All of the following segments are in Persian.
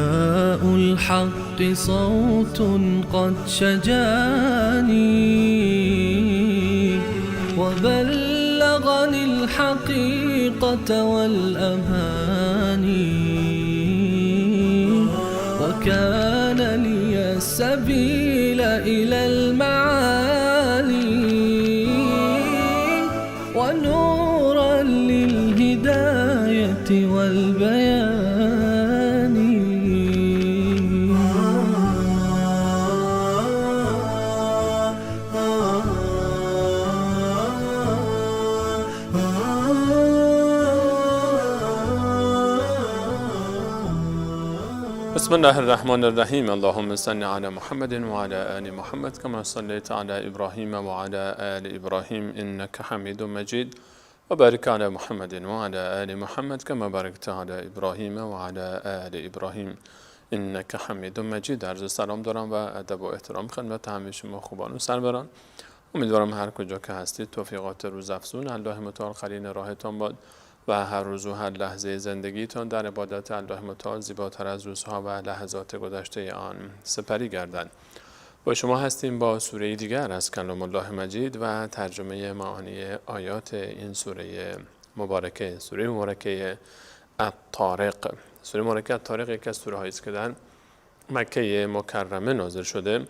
نداء الحق صوت قد شجاني وبلغني الحقيقة والأماني وكان لي السبيل إلى المعالي ونورا للهداية والبيان. بسم الله الرحمن الرحیم. اللهم صل علی محمد وعلى آل محمد كما صليت على ابراهیم وعلى آل ابراهیم انك حمید مجید و بارک علی محمد وعلى آل محمد كما باركت على ابراهیم وعلى آل ابراهیم انك حمید مجید. عرض سلام دارم و ادب و احترام خدمت همه شما خوبان و سروران. امیدوارم هر کجا که هستید توفیقات روزافزون الله متعال قرین راهتان باد و هر روز و هر لحظه زندگیتان در عبادت الله متعال زیباتر از روزها و لحظات گذشته آن سپری گردند. با شما هستیم با سوره دیگر از کلام الله مجید و ترجمه معانی آیات این سوره مبارکه. سوره مبارکه الطارق. سوره مبارکه الطارق یکی از سوره هایی است که در مکه مکرمه نازل شده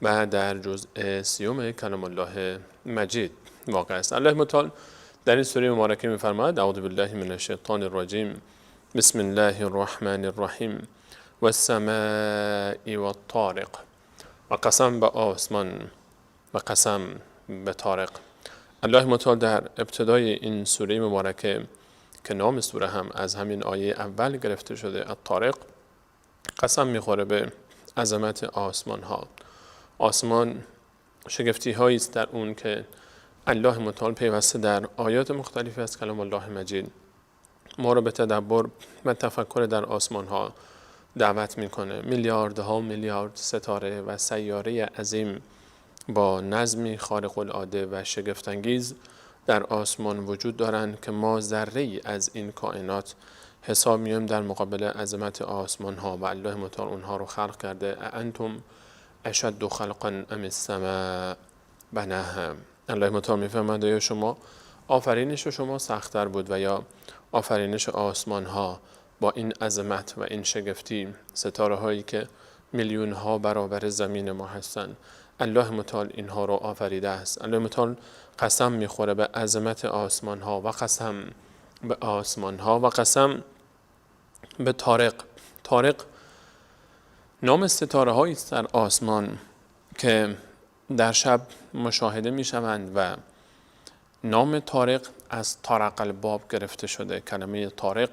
و در جزء 30 کلام الله مجید واقع است. الله متعال در این سوره مبارکه می‌فرماید: اعوذ بالله من الشیطان الرجیم بسم الله الرحمن الرحیم والسماء والطارق. و قسم به آسمان و قسم به طارق. الله متعال در ابتدای این سوره مبارکه که نام سوره هم از همین آیه اول گرفته شده الطارق، قسم می‌خوره به عظمت آسمان ها. آسمان شگفتی هایی است در اون که الله متعال پیوسته در آیات مختلفی از کلام الله مجید ما رو به تدبر و تفکر در آسمان ها دعوت میکنه. میلیاردها میلیارد ستاره و سیاره عظیم با نظمی خارق العاده و شگفت انگیز در آسمان وجود دارند که ما ذره از این کائنات حساب میایم در مقابل عظمت آسمان ها و الله متعال اونها رو خلق کرده. انتم اشد خلقا ام السماء بناها. الله متعال میفرماید یا شما آفرینش شما سخت‌تر بود و یا آفرینش آسمان ها با این عظمت و این شگفتی، ستاره هایی که میلیون ها برابر زمین ما هستند، الله متعال اینها رو آفریده است. الله متعال قسم میخوره به عظمت آسمان ها و قسم به آسمان ها و قسم به طارق. طارق نام ستاره هایی است در آسمان که در شب مشاهده می شوند و نام طارق از طرق الباب گرفته شده. کلمه طارق،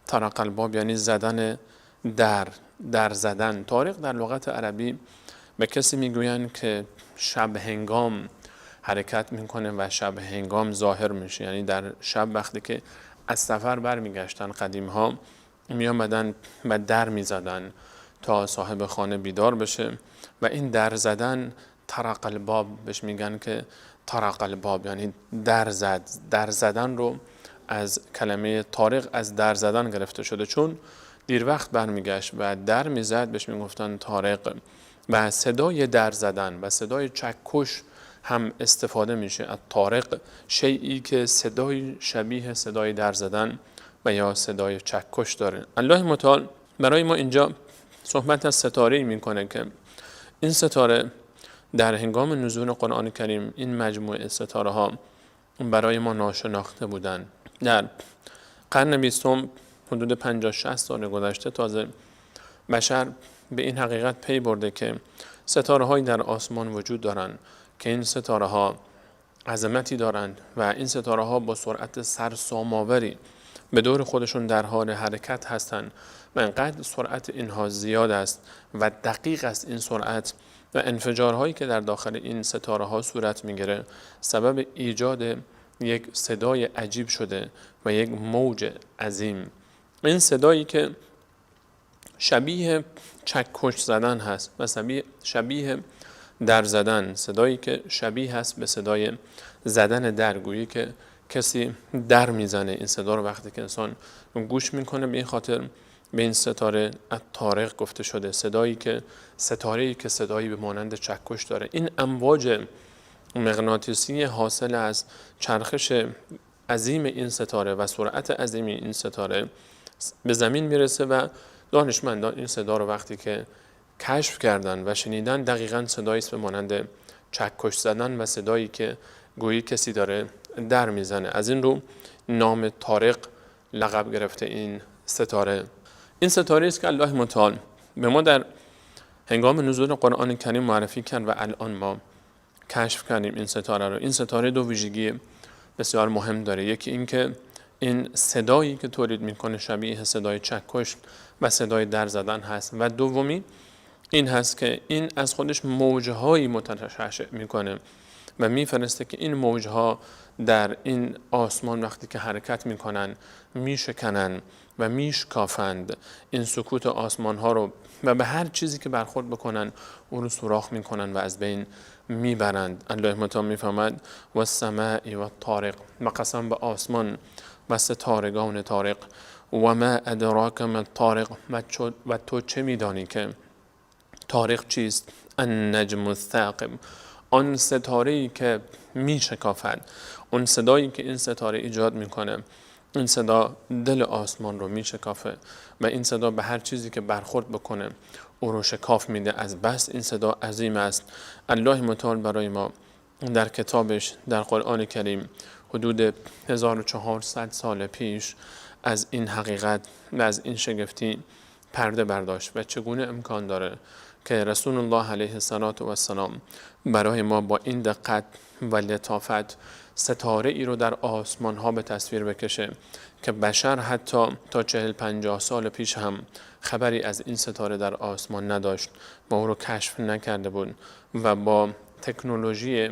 طرق الباب یعنی زدن در زدن. طارق در لغت عربی به کسی میگویند که شب هنگام حرکت میکنه و شب هنگام ظاهر میشه. یعنی در شب وقتی که از سفر برمیگشتن قدیم ها می آمدن و در میزدن تا صاحب خانه بیدار بشه و این در زدن طرق الباب بهش میگن که طرق الباب یعنی در زدن رو از کلمه طارق از در زدن گرفته شده، چون دیر وقت برمیگشت و در میزد بهش میگفتن طارق. و صدای در زدن و صدای چکش هم استفاده میشه. الطارق شیئی که صدای شبیه صدای در زدن و یا صدای چکش داره. الله متعال برای ما اینجا صحبت از ستاره‌ای میکنه که این ستاره در هنگام نزول قرآن کریم این مجموعه ستاره ها برای ما ناشناخته بودند. در قرن 20 حدود 50-60 سال گذشته تازه بشر به این حقیقت پی برده که ستاره هایی در آسمان وجود دارند که این ستاره ها عظمتی دارند و این ستاره ها با سرعت سرسام‌آوری به دور خودشون در حال حرکت هستند و انقدر سرعت اینها زیاد است و دقیق است این سرعت و انفجارهایی که در داخل این ستاره ها صورت میگیره سبب ایجاد یک صدای عجیب شده و یک موج عظیم. این صدایی که شبیه چکش زدن هست و شبیه در زدن، صدایی که شبیه هست به صدای زدن درگویی که کسی در میزنه. این صدا رو وقتی که انسان گوش میکنه به این خاطر به این ستاره الطارق گفته شده، ستاره‌ای که صدایی به مانند چکش داره. این امواج مغناطیسی حاصل از چرخش عظیم این ستاره و سرعت عظیم این ستاره به زمین میرسه و دانشمندان این صدا رو وقتی که کشف کردن و شنیدن، دقیقاً صدایی است به مانند چکش زدن و صدایی که گویی کسی داره در میزنه. از این رو نام طارق لقب گرفته این ستاره. این ستاره است که الله متعال به ما در هنگام نزول قرآن کریم معرفی کرد و الان ما کشف کردیم این ستاره رو. این ستاره دو ویژگی بسیار مهم داره. یکی این که این صدایی که تولید میکنه شبیه صدای چکش و صدای در زدن هست، و دومی این هست که این از خودش موجهایی متشعشع میکنه و میفرسته که این موجها در این آسمان وقتی که حرکت میکنن میشکنن و میشکافند این سکوت آسمان ها رو و به هر چیزی که برخورد بکنن اون رو سوراخ میکنن و از بین میبرند. الله متعال میفرماد و السماء و الطارق، و قسم به آسمان و ستارگان طارق، و ما ادراک ما الطارق، و تو چه میدانی که طارق چیست؟ النجم الثاقب، آن ستاره‌ای که میشکافد. اون صدایی که این ستاره ایجاد میکنه، این صدا دل آسمان رو میشکافه و این صدا به هر چیزی که برخورد بکنه او رو شکاف میده. از بس این صدا عظیم است. الله متعال برای ما در کتابش در قرآن کریم حدود 1400 سال پیش از این حقیقت و از این شگفتی پرده برداشت و چگونه امکان داره که رسول الله علیه السلام برای ما با این دقت و لطافت ستاره ای رو در آسمان ها به تصویر بکشه که بشر حتی تا 40-50 سال پیش هم خبری از این ستاره در آسمان نداشت و او رو کشف نکرده بود و با تکنولوژی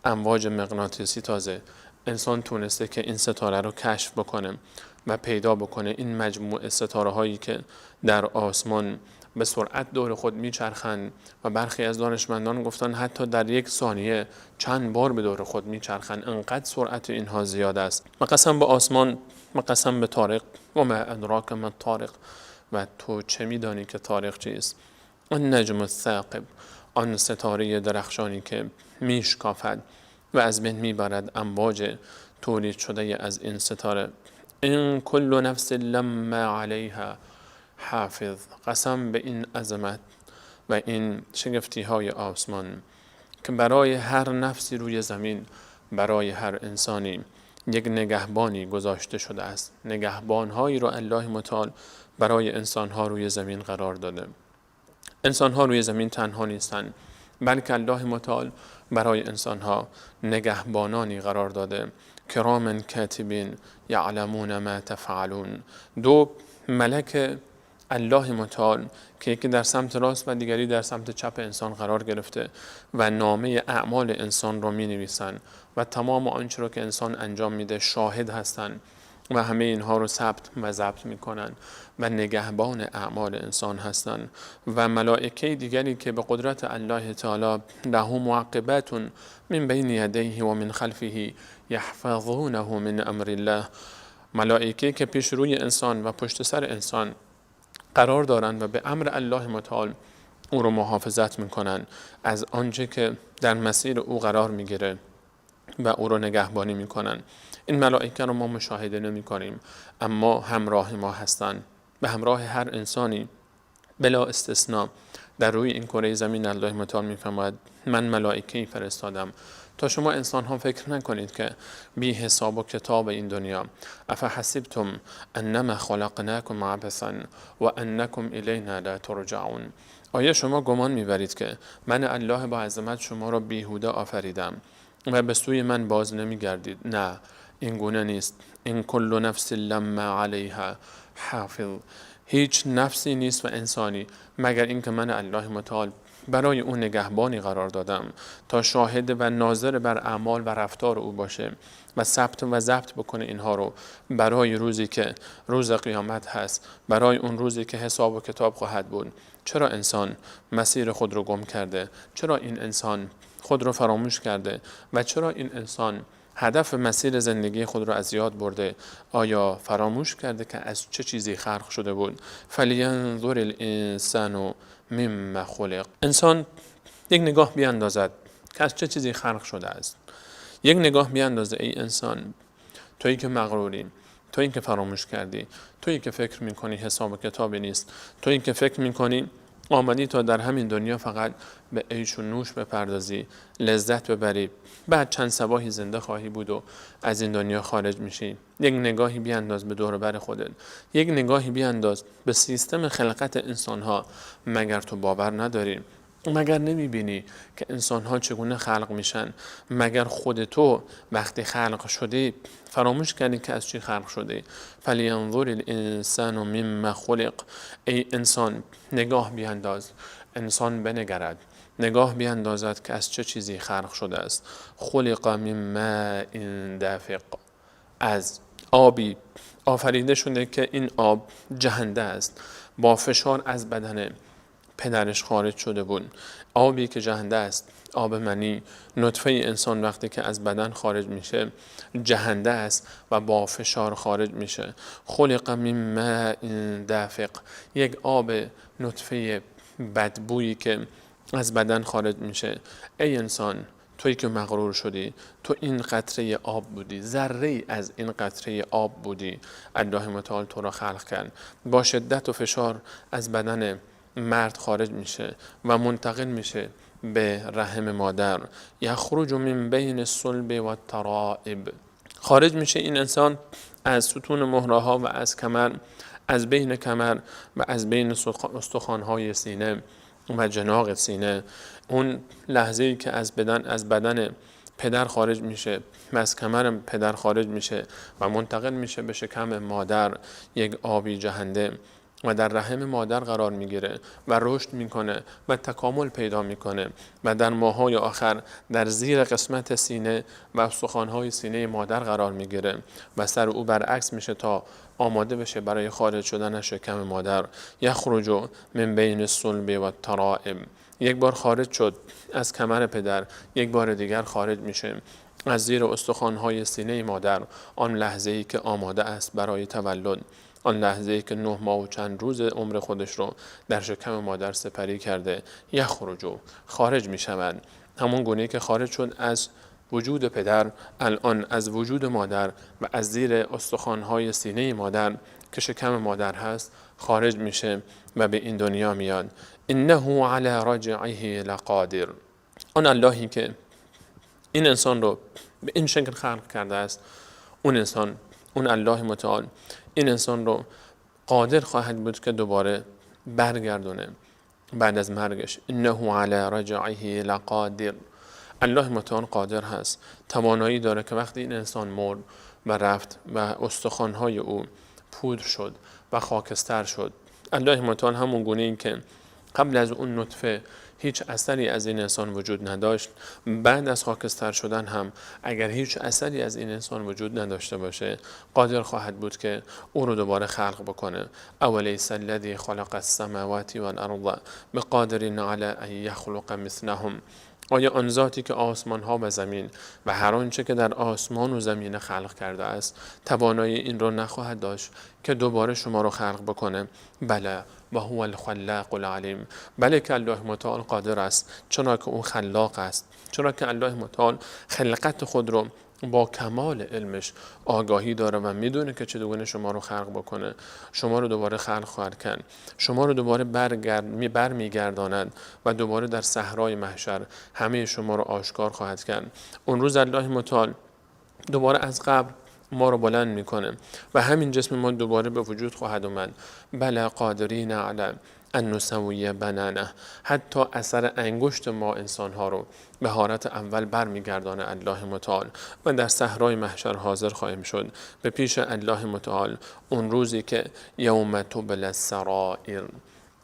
امواج مغناطیسی تازه انسان تونسته که این ستاره رو کشف بکنه و پیدا بکنه. این مجموعه ستاره هایی که در آسمان به سرعت دور خود میچرخند و برخی از دانشمندان گفتن حتی در یک ثانیه چند بار به دور خود میچرخند، انقدر سرعت اینها زیاد است. و قسم به آسمان و قسم به طارق، و ما ادراک ما الطارق، و تو چه میدانی که طارق چیست؟ النجم الثاقب، آن ستاره درخشانی که میشکافد و از بین میبرد امواج تولید شده از این ستاره. این کل نفس لما علیها حافظ، قسم به این عظمت و این شگفتی های آسمان که برای هر نفسی روی زمین، برای هر انسانی یک نگهبانی گذاشته شده است. نگهبانهایی رو الله متعال برای انسانها روی زمین قرار داده. انسانها روی زمین تنها نیستند، بلکه الله متعال برای انسانها نگهبانانی قرار داده. کرامن کاتبین یعلمون ما تفعلون، دو ملک الله متعال که یکی در سمت راست و دیگری در سمت چپ انسان قرار گرفته و نامه اعمال انسان رو می نویسن و تمام آنچه رو که انسان انجام میده شاهد هستند و همه اینها رو ثبت و ضبط میکنن و نگهبان اعمال انسان هستند. و ملائکه دیگری که به قدرت الله تعالی له معقبات من بین یدیه و من خلفه یحفظونه من امر الله، ملائکه که پیش روی انسان و پشت سر انسان قرار دارند و به امر الله متعال او رو محافظت میکنن از آنچه که در مسیر او قرار میگیره و او رو نگهبانی میکنن. این ملائکه رو ما مشاهده نمی کنیم، اما همراه ما هستند. به همراه هر انسانی بلا استثناء در روی این کره زمین الله متعال میفرماید من ملائکه‌ای فرستادم تا شما انسان ها فکر نکنید که بی حساب و کتاب این دنیا، افحسبتم انما خلقناکم عبثا و انکم الینا لا ترجعون، آیا شما گمان میبرید که من الله با عظمت شما را بیهوده آفریدم و به سوی من باز نمیگردید؟ نه، این گونه نیست. این کل نفس لما علیها حافظ، هیچ نفسی نیست و انسانی مگر اینکه من الله متعال برای اون نگهبانی قرار دادم تا شاهد و ناظر بر اعمال و رفتار او باشه و ثبت و ضبط بکنه اینها رو برای روزی که روز قیامت هست، برای اون روزی که حساب و کتاب خواهد بود. چرا انسان مسیر خود رو گم کرده؟ چرا این انسان خود رو فراموش کرده؟ و چرا این انسان هدف مسیر زندگی خود را از یاد برده؟ آیا فراموش کرده که از چه چیزی خلق شده بود؟ فلینظر الانسان مما خلق. انسان یک نگاه بیاندازد که از چه چیزی خلق شده است. یک نگاه بیاندازه ای انسان، تویی که مغروری، تویی که فراموش کردی، تویی که فکر میکنی حساب و کتابی نیست، تویی که فکر میکنی آمدی تا در همین دنیا فقط به عیش و نوش بپردازی، لذت ببری، بعد چند صباحی زنده خواهی بود و از این دنیا خارج میشی. یک نگاهی بیانداز به دور و بر خودت، یک نگاهی بیانداز به سیستم خلقت انسانها. مگر تو باور نداری؟ مگر نمیبینی که انسانها چگونه خلق میشن؟ مگر خود تو وقتی خلق شدی فراموش کردی که از چی خلق شدی؟ فلینظر الانسان مما خلق. ای انسان نگاه بیانداز، انسان بنگرد، نگاه بیاندازد که از چه چیزی خلق شده است. خلق من ماء دافق. از آبی آفریده شده که این آب جهنده است، با فشار از بدن پدرش خارج شده بود. آبی که جهنده است، آب منی، نطفه انسان وقتی که از بدن خارج میشه جهنده است و با فشار خارج میشه. خلق من ماء دافق. یک آب نطفه بدبویی که از بدن خارج میشه. ای انسان، تویی که مغرور شدی، تو این قطره آب بودی، ذره از این قطره آب بودی. الله متعال تو را خلق کرد، با شدت و فشار از بدن مرد خارج میشه و منتقل میشه به رحم مادر. یخرج من بین الصلب و الترائب. خارج میشه این انسان از ستون مهره ها و از کمر، از بین کمر و از بین استخوان‌های سینه و جناق سینه. اون لحظه‌ای که از بدن پدر خارج میشه و از کمر پدر خارج میشه و منتقل میشه به شکم مادر، یک آبی جهنده و در رحم مادر قرار میگیره و رشد میکنه و تکامل پیدا میکنه و در ماه‌های آخر در زیر قسمت سینه و استخوان‌های سینه مادر قرار میگیره و سر او برعکس میشه تا آماده بشه برای خارج شدن از شکم مادر. یخرج من بین الصلب و الترائب. یک بار خارج شد از کمر پدر، یک بار دیگر خارج میشه از زیر استخوان‌های سینه مادر. آن لحظه‌ای که آماده است برای تولد، آن لحظه‌ای که 9 ماه و چند روز عمر خودش رو در شکم مادر سپری کرده. یخرج، خارج می شود. همون گونه‌ای که خارج شد از وجود پدر، الان از وجود مادر و از زیر استخوان‌های سینه مادر که شکم مادر هست خارج میشه و به این دنیا میاد. انه علی رجعه لقادر. آن اللهی که این انسان رو به این شکل خلق کرده است، اون الله متعال این انسان رو قادر خواهد بود که دوباره برگردونه بعد از مرگش. انه علی رجعه لقادر. الله متعال قادر هست، توانایی داره که وقتی این انسان مرد و رفت و استخوان‌های او پودر شد و خاکستر شد، الله متعال همون گونه این که قبل از اون نطفه هیچ اثری از این انسان وجود نداشت، بعد از خاکستر شدن هم اگر هیچ اثری از این انسان وجود نداشته باشه، قادر خواهد بود که او رو دوباره خلق بکنه. اولیس الذی خلق السماوات والارض بقادر علی ان یخلق مثلهم. آیا آن ذاتی که آسمان ها و زمین و هر آنچه که در آسمان و زمین خلق کرده است توانایی این رو نخواهد داشت که دوباره شما رو خلق بکنه؟ بله، و هو الخلاق العلیم. بله که الله متعال قادر است، چرا که او خلاق است، چرا که الله متعال خلقت خود رو با کمال علمش آگاهی داره و میدونه که چگونه شما رو خلق بکنه. شما رو دوباره خلق خواهد کرد، شما رو دوباره برمیگرداند و دوباره در صحرای محشر همه شما رو آشکار خواهد کرد. اون روز الله متعال دوباره از قبر ما رو بلند میکنه و همین جسم ما دوباره به وجود خواهد اومد. بله قادرین علی ان نسوی بنانه. حتی اثر انگشت ما انسان ها رو به حالت اول برمیگردانه الله متعال و در صحرای محشر حاضر خواهیم شد به پیش الله متعال. اون روزی که یوم تبلی السرائر،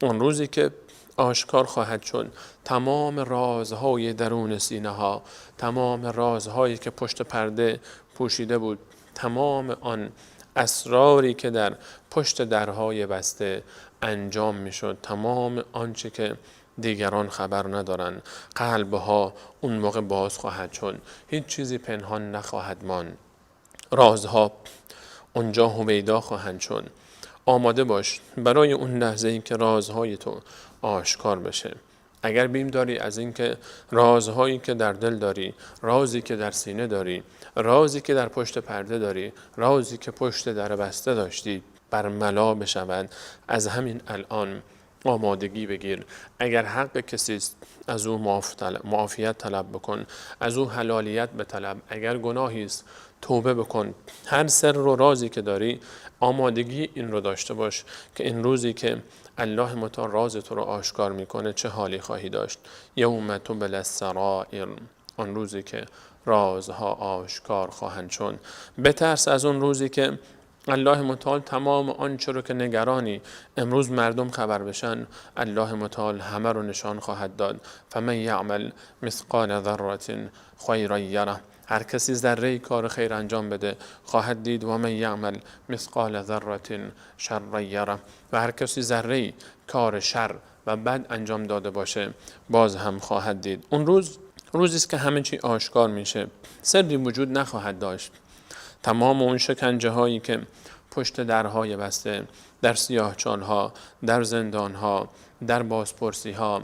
اون روزی که آشکار خواهد شد تمام رازهای درون سینه ها، تمام رازهایی که پشت پرده پوشیده بود، تمام آن اسراری که در پشت درهای بسته انجام می شد، تمام آنچه که دیگران خبر ندارن. قلبها اون موقع باز خواهد شد، هیچ چیزی پنهان نخواهد ماند، رازها اونجا هویدا خواهند شد. آماده باش برای اون لحظه ای که رازهای تو آشکار بشه. اگر بیم داری از این که رازهایی که در دل داری، رازی که در سینه داری، رازی که در پشت پرده داری، رازی که پشت در بسته داشتی برملا بشود، از همین الان آمادگی بگیر. اگر حق کسی است از او معافیت طلب بکن، از او حلالیت بطلب. اگر گناهی است توبه بکن. هر سر و رازی که داری آمادگی این رو داشته باش که این روزی که الله متعال راز تو رو آشکار میکنه چه حالی خواهی داشت. یوم تبلی السرائر، آن روزی که رازها آشکار خواهند شد. بترس از اون روزی که الله متعال تمام آنچه رو که نگرانی امروز مردم خبر بشن، الله متعال همه رو نشان خواهد داد. فمن یعمل مثقال ذره خیرا یره، هر کسی ذره کار خیر انجام بده خواهد دید. و من یعمل مثقال ذره شر یره، و هر کسی ذره کار شر و بد انجام داده باشه باز هم خواهد دید. اون روزی است که همه چی آشکار میشه، سری وجود نخواهد داشت. تمام اون شکنجه هایی که پشت درهای بسته، در سیاهچالها، در زندانها، در بازپرسی ها،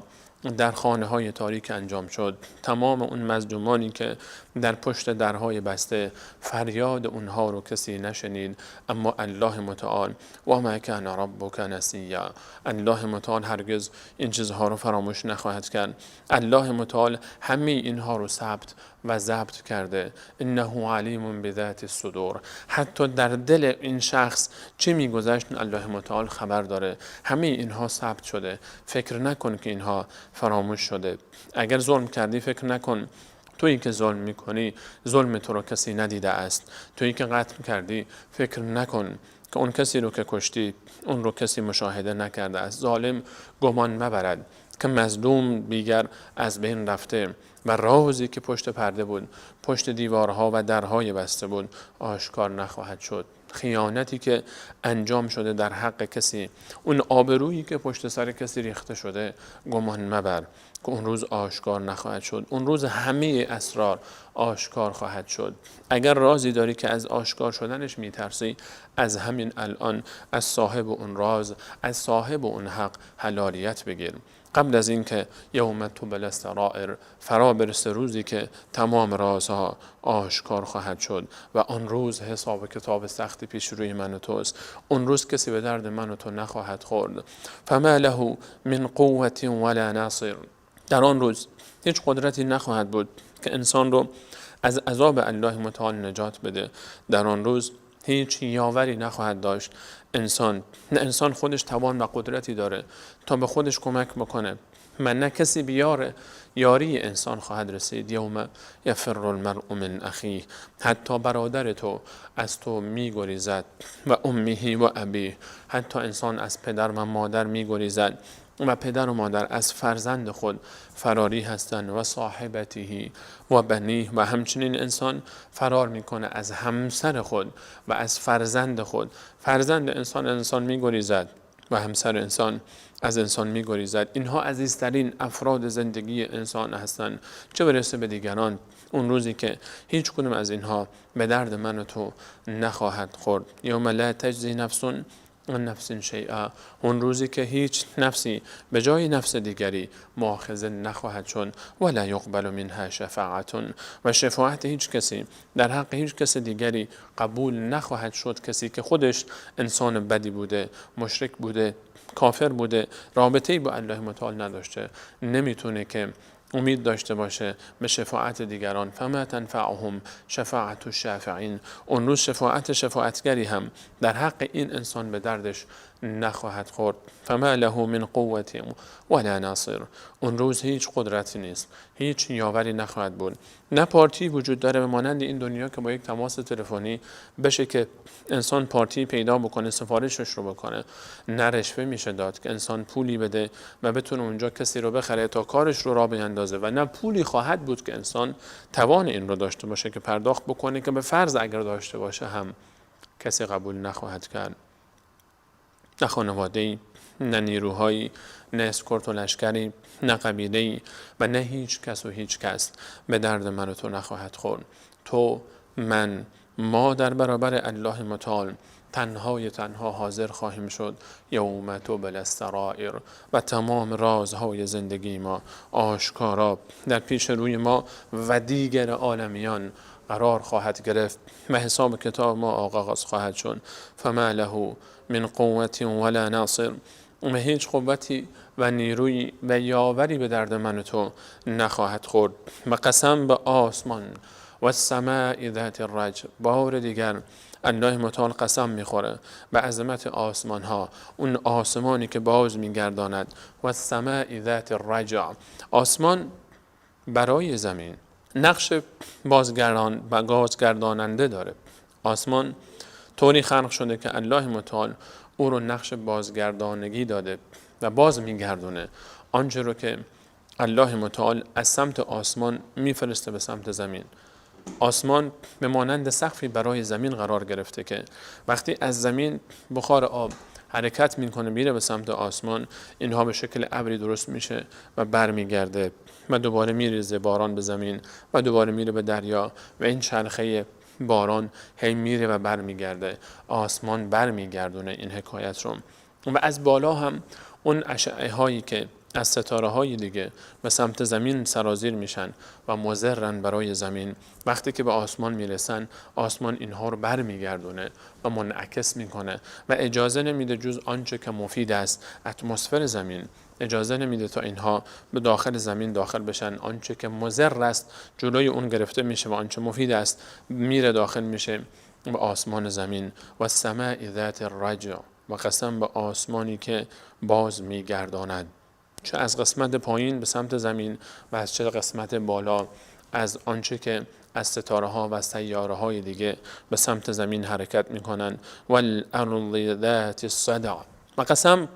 در خانه های تاریک انجام شد، تمام اون مظلومانی که در پشت درهای بسته فریاد اونها رو کسی نشنید، اما الله متعال و ما کان ربک نسیا، الله متعال هرگز این چیزها رو فراموش نخواهد کرد. الله متعال همه اینها رو ثبت و ضبط کرده. انه علیم بذات الصدور، حتی در دل این شخص چه میگذشت الله متعال خبر داره. همه اینها ثبت شده. فکر نکن که اینها فراموش شده. اگر ظلم کردی فکر نکن تویی که ظلم میکنی ظلم تو رو کسی ندیده است. تویی که قتل کردی فکر نکن که اون کسی رو که کشتی اون رو کسی مشاهده نکرده است. ظالم گمان مبرد که مظلوم دیگر از بین رفته و رازی که پشت پرده بود، پشت دیوارها و درهای بسته بود، آشکار نخواهد شد. خیانتی که انجام شده در حق کسی، اون آبرویی که پشت سر کسی ریخته شده، گمان مبر که اون روز آشکار نخواهد شد. اون روز همه اسرار آشکار خواهد شد. اگر رازی داری که از آشکار شدنش میترسی، از همین الان از صاحب اون راز، از صاحب اون حق حلالیت بگیر. قبل از این که یوم تبلی السرائر فرا برسه، روزی که تمام رازها آشکار خواهد شد و آن روز حساب کتاب سختی پیش روی من و توست. اون روز کسی به درد من و تو نخواهد خورد. فما له من قوة ولا ناصر، در آن روز هیچ قدرتی نخواهد بود که انسان رو از عذاب الله متعال نجات بده. در آن روز هیچ یاوری نخواهد داشت انسان، نه انسان خودش توان و قدرتی داره تا به خودش کمک بکنه، نه کسی بیاره یاری انسان خواهد رسید. یوم یفر المرء من اخیه، حتی برادر تو از تو میگریزد و امه و ابیه، حتی انسان از پدر و مادر میگریزد و پدر و مادر از فرزند خود فراری هستند. و صاحبته و بنیه، و همچنین انسان فرار میکنه از همسر خود و از فرزند خود. فرزند انسان میگریزد و همسر انسان از انسان میگریزد. اینها عزیزترین افراد زندگی انسان هستند، چه برسه به دیگران. اون روزی که هیچ کدوم از اینها به درد من و تو نخواهد خورد. یوم لا تجزی نفس عن نفس شیئا، اون روزی که هیچ نفسی به جای نفس دیگری مؤاخذه نخواهد شد. ولا یقبل منها شفاعت، و شفاعت هیچ کسی در حق هیچ کس دیگری قبول نخواهد شد. کسی که خودش انسان بدی بوده، مشرک بوده، کافر بوده، رابطه‌ای با الله متعال نداشته، نمیتونه که امید داشته باشه به شفاعت دیگران. فما تنفعهم شفاعت الشافعین، اون روز شفاعتگری هم در حق این انسان به دردش نخواهد خورد. فما له من قوة ولا ناصر، اون روز هیچ قدرتی نیست، هیچ یاوری نخواهد بود. نه پارتی وجود داره به مانند این دنیا که با یک تماس تلفنی بشه که انسان پارتی پیدا بکنه، سفارشش رو بکنه. نه رشوه میشه داد که انسان پولی بده و بتونه اونجا کسی رو بخره تا کارش رو راه بیندازه، و نه پولی خواهد بود که انسان توان این رو داشته باشه که پرداخت بکنه، که به فرض اگر داشته باشه هم کسی قبول نخواهد کرد. نه خانواده‌ای، نه نیروهایی، نه اسکورت و لشکری، نه قبیله‌ای و نه هیچ کس و هیچ کس به درد من و تو نخواهد خورد. تو، من، ما در برابر الله متعال تنها حاضر خواهیم شد یوم تبلی السرائر و تمام رازهای زندگی ما آشکارا در پیش روی ما و دیگر عالمیان قرار خواهد گرفت و حساب کتاب ما آغاز خواهد شد. فما له من قوة ولا ناصر، و هیچ قوتی و نیروی و یاوری به درد من و تو نخواهد خورد. و قسم به آسمان و السماء ذات الرجع، بار دیگر الله متعال قسم میخوره به عظمت آسمان ها، اون آسمانی که باز میگرداند. و السماء ذات الرجع، آسمان برای زمین نقش بازگرداننده داره. آسمان طوری خلق شده که الله متعال او رو نقش بازگردانگی داده و باز میگردونه آنچه رو که الله متعال از سمت آسمان میفرسته به سمت زمین. آسمان به مانند سقفی برای زمین قرار گرفته که وقتی از زمین بخار آب حرکت میکنه میره به سمت آسمان، اینها به شکل ابری درست میشه و برمیگرده و دوباره میریزه باران به زمین و دوباره میره به دریا و این چرخه باران هی میره و برمیگرده. آسمان برمیگردونه این حکایت رو. و از بالا هم اون اشعه هایی که از ستاره های دیگه به سمت زمین سرازیر میشن و مضرن برای زمین، وقتی که به آسمان میرسن آسمان اینها رو برمیگردونه و منعکس میکنه و اجازه نمیده جز آنچه که مفید است. اتمسفر زمین اجازه نمیده تا اینها به داخل زمین داخل بشن. آنچه که مضر است جلوی اون گرفته میشه و آنچه مفید است میره داخل میشه به آسمان زمین. و السماء ذات الرجع، و قسم به آسمانی که باز میگرداند، چه از قسمت پایین به سمت زمین و از چه قسمت بالا از آنچه که از ستاره ها و سیاره های دیگه به سمت زمین حرکت میکنن. والارض ذات الصدع، و قسم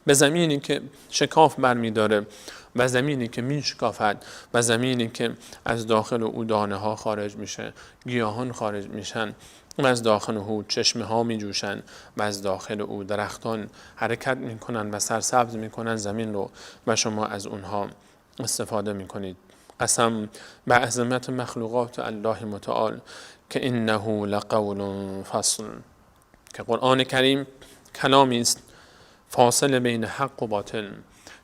به زمینی که شکاف برمیداره و زمینی که میشکافد و زمینی که از داخل او دانه ها خارج میشه، گیاهان خارج میشن و از داخل او چشمه ها می جوشن و از داخل او درختان حرکت می کنن و سرسبز می کنن زمین رو و شما از اونها استفاده می کنید. قسم به عظمت مخلوقات الله متعال که انه لقول فصل، که قرآن کریم کلامی است فاصله بین حق و باطل،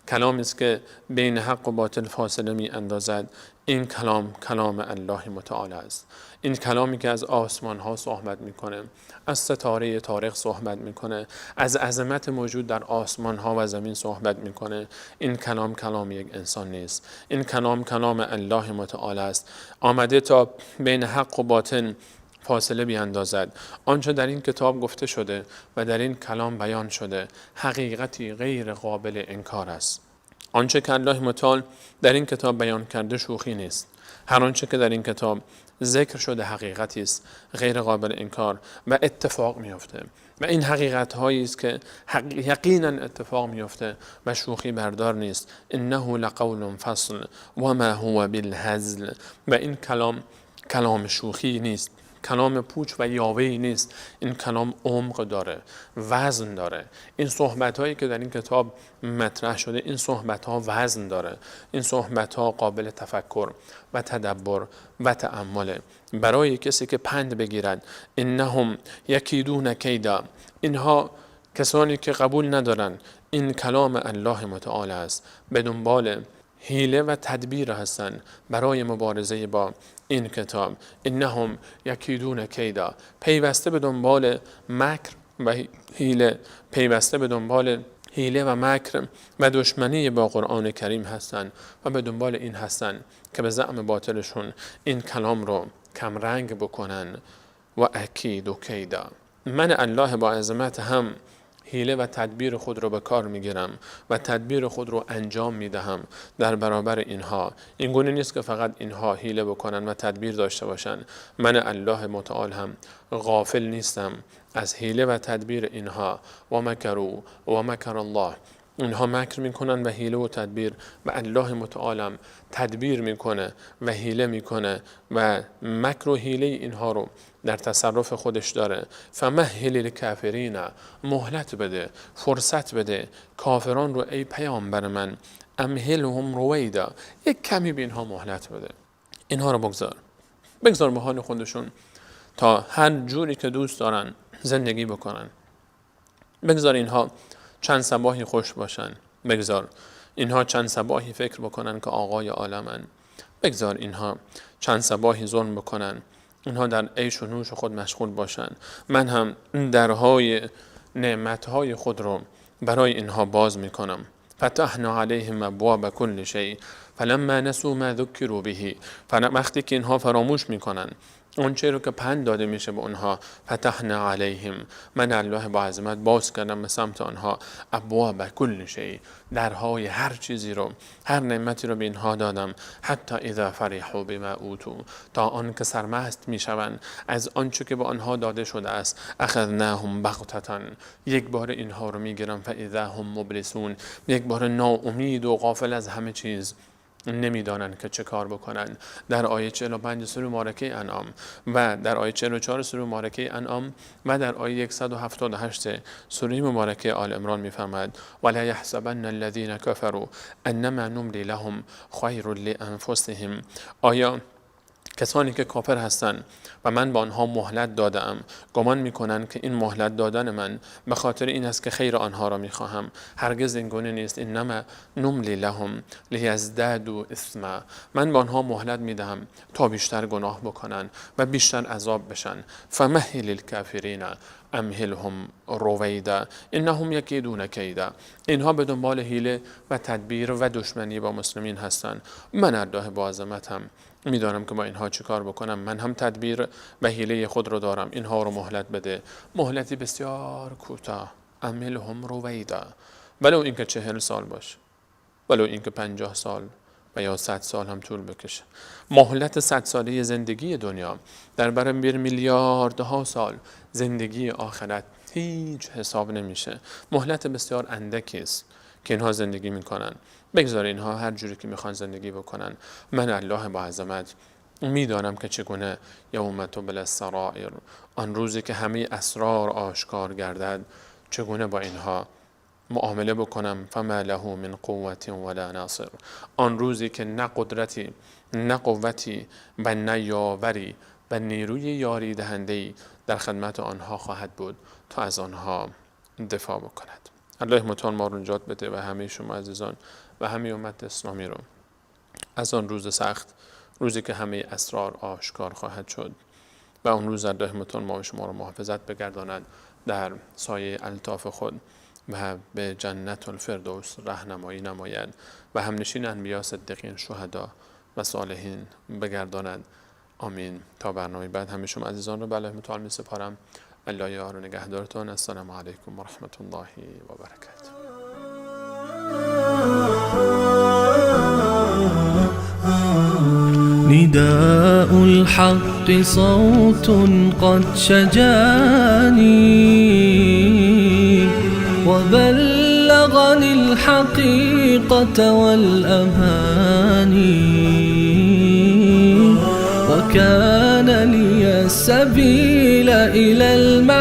کلامی است که بین حق و باطل فاصله می اندازد. این کلام الله متعال است. این کلامی که از آسمان ها صحبت میکنه، از ستاره طارق صحبت میکنه، از عظمت موجود در آسمان ها و زمین صحبت میکنه. این کلام یک انسان نیست. این کلام الله متعال است. آمده تا بین حق و باطل فاصله بیاندازد. آنچه در این کتاب گفته شده و در این کلام بیان شده حقیقتی غیر قابل انکار است. آنچه که الله متعال در این کتاب بیان کرده شوخی نیست. هر آنچه که در این کتاب ذکر شده حقیقتی است غیر قابل انکار و اتفاق میفته و این حقیقت هایی است که یقینا اتفاق میفته و شوخی بردار نیست. انه لقول فصل و ما هو بالهزل، و این کلام شوخی نیست، کلام پوچ و یاوه‌ای نیست. این کلام عمق داره، وزن داره. این صحبت هایی که در این کتاب مطرح شده، این صحبت ها وزن داره. این صحبت ها قابل تفکر و تدبر و تأمل برای کسی که پند بگیرد. انهم یکیدون کیدا، اینها کسانی که قبول ندارن این کلام الله متعال است به دنبال حیله و تدبیر هستند برای مبارزه با این کتاب. انهم یکیدون کیدا، پیوسته به دنبال مکر و حیله، پیوسته به دنبال حیله و مکر و دشمنی با قرآن کریم هستند و به دنبال این هستند که به زعم باطلشون این کلام رو کم رنگ بکنن. و اکید و کیدا، من الله با عظمت هم حیله و تدبیر خود رو به کار میگیرم و تدبیر خود رو انجام میدهم در برابر اینها. این گونه نیست که فقط اینها حیله بکنن و تدبیر داشته باشن. من الله متعال هم غافل نیستم از حیله و تدبیر اینها. و مکروا و مکر الله، اونها مکر میکنن و حیله و تدبیر و الله متعالم تدبیر میکنه و حیله میکنه و مکر و حیله اینها رو در تصرف خودش داره. فمهل الکافرین، مهلت بده، فرصت بده کافران رو ای پیامبر من، امهلهم رویدا، یک کمی به اینها مهلت بده، اینها رو بگذار به حال خودشون تا هر جوری که دوست دارن زندگی بکنن. بگذار اینها چند صباحی خوش باشن، بگذار اینها چند صباحی فکر بکنن که آقای عالمن، بگذار اینها چند صباحی ظلم بکنن، اینها در عیش و نوش خود مشغول باشن. من هم درهای نعمتهای خود رو برای اینها باز میکنم. فتحنا علیهم ابواب کل شیء فلما نسوا ما ذکروا به، وقتی که اینها فراموش میکنن اون چیزی رو که پند داده میشه به اونها، فتحنا علیهم، من الله با عظمت باز کردم به سمت آنها ابواب کل شیء، درهای هر چیزی رو، هر نعمتی رو به اینها دادم. حتی اذا فرحوا بما اوتوا، تا آن که سرمست میشوند از آنچه که به آنها داده شده است، اخذناهم بغتة، یک بار اینها رو میگیرم، فاذا هم مبلسون، یک بار ناامید و غافل از همه چیز، نمیدانن که چه کار بکنن. در آیه 45 سوره مبارکه انعام و در آیه 44 سوره مبارکه انعام و در آیه 178 سوره مبارکه آل عمران میفرماید ولا يحسبن الذين كفروا انما نملي لهم خير لانفسهم. آیا کسانی که کافر هستند و من با آنها مهلت دادم گمان میکنن که این مهلت دادن من به خاطر این است که خیر آنها را میخواهم؟ هرگز این گونه نیست. انما نملی لهم لیزدادوا اثما، من با آنها مهلت میدهم تا بیشتر گناه بکنن و بیشتر عذاب بشن. فمهل الکافرین امهلهم رویدا انهم یکیدون کیدا، اینها به دنبال حیله و تدبیر و دشمنی با مسلمین هستند. من الله با عظمتم میدانم که با اینها چی کار بکنم. من هم تدبیر و حیله خود رو دارم. اینها رو مهلت بده، مهلتی بسیار کوتاه. امهلهم رویدا، ولو اینکه 40 سال باشه، ولو اینکه 50 سال و یا 100 سال هم طول بکشه. مهلت 100 ساله زندگی دنیا در برابر میلیاردها سال زندگی آخرت هیچ حساب نمیشه. مهلت بسیار اندکی است که اینها زندگی میکنن. بگذار اینها هر جوری که میخوان زندگی بکنن. من الله با عظمت میدانم که چگونه یوم تبلی السرائر، آن روزی که همه اسرار آشکار گردد، چگونه با اینها معامله بکنم. فما له من قوت ولا ناصر، آن روزی که نه قدرتی نه قوتی و نه یاوری و نیروی یاری دهنده‌ای در خدمت آنها خواهد بود تا از آنها دفاع بکند. الله متعال ما رو نجات بده و همه شما عزیزان و همه امت اسلامی رو از آن روز سخت، روزی که همه اسرار آشکار خواهد شد، و اون روز الله متعال ما و شما رو محافظت بگرداند در سایه الطاف خود و به جنت الفردوس راهنمایی نماید و همنشین انبیا، صدیقین، شهدا و صالحین بگرداند. آمین. تا برنامه بعد همه شما عزیزان رو به الله متعال می سپارم. الله یار و نگهدارتون. السلام علیکم و رحمت الله و برکاته. نداء الحق صوت قد شجاني وبلغني الحقيقة والأماني وكان لي السبيل إلى المعاني